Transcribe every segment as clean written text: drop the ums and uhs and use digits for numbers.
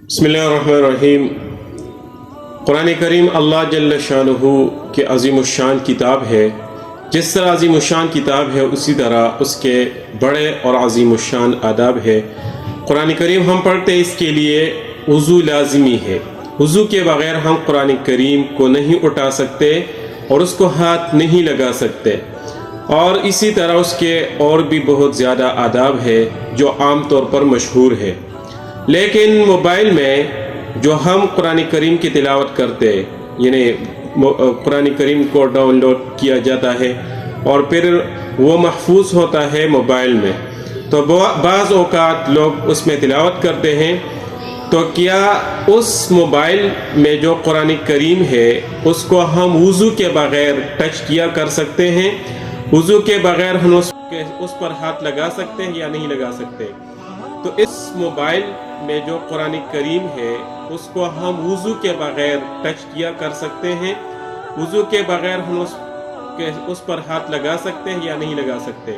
बिस्मिल्लाहिर्रहमानिर्रहीम। कुरान करीम अल्लाह जल्ल शानुहु की अज़ीमुश्शान किताब है। जिस तरह अज़ीमुश्शान किताब है उसी तरह उसके बड़े और अज़ीमुश्शान आदाब है। कुरान करीम हम पढ़ते इसके लिए वज़ू लाज़मी है। वज़ू के बग़ैर हम कुरान करीम को नहीं उठा सकते और उसको हाथ नहीं लगा सकते। और इसी तरह उसके और भी बहुत ज़्यादा आदाब है जो आम तौर पर मशहूर है। लेकिन मोबाइल में जो हम कुरान करीम की तिलावत करते यानी कुरान करीम को डाउनलोड किया जाता है और फिर वो महफूज होता है मोबाइल में, तो बाज़ औक़ात लोग उसमें तिलावत करते हैं। तो क्या उस मोबाइल में जो कुरान करीम है उसको हम वज़ू के बग़ैर टच किया कर सकते हैं? वज़ू के बग़ैर हम उस पर हाथ लगा सकते हैं या नहीं लगा सकते? तो इस मोबाइल में जो कुरान करीम है उसको हम वज़ू के बग़ैर टच किया कर सकते हैं? वज़ू के बग़ैर हम उस पर हाथ लगा सकते हैं या नहीं लगा सकते?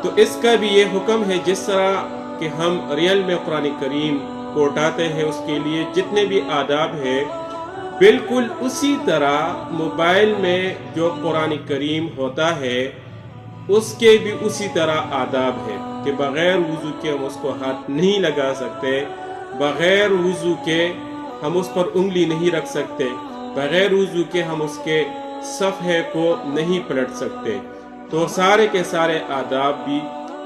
तो इसका भी ये हुक्म है, जिस तरह कि हम रियल में कुरान करीम को उठाते हैं उसके लिए जितने भी आदाब है बिल्कुल उसी तरह मोबाइल में जो कुरान करीम होता है उसके भी उसी तरह आदाब है कि बग़ैर वज़ू के हम उसको हाथ नहीं लगा सकते, बग़ैर वज़ू के हम उस पर उंगली नहीं रख सकते, बग़ैर वज़ू के हम उसके सफ़हे को नहीं पलट सकते। तो सारे के सारे आदाब भी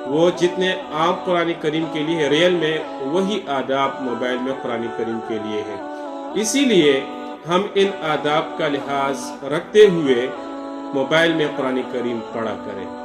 वो जितने आम कुरान करीम के लिए रियल में वही आदाब मोबाइल में कुरान करीम के लिए है। इसीलिए हम इन आदाब का लिहाज रखते हुए मोबाइल में कुरान करीम पढ़ा करें।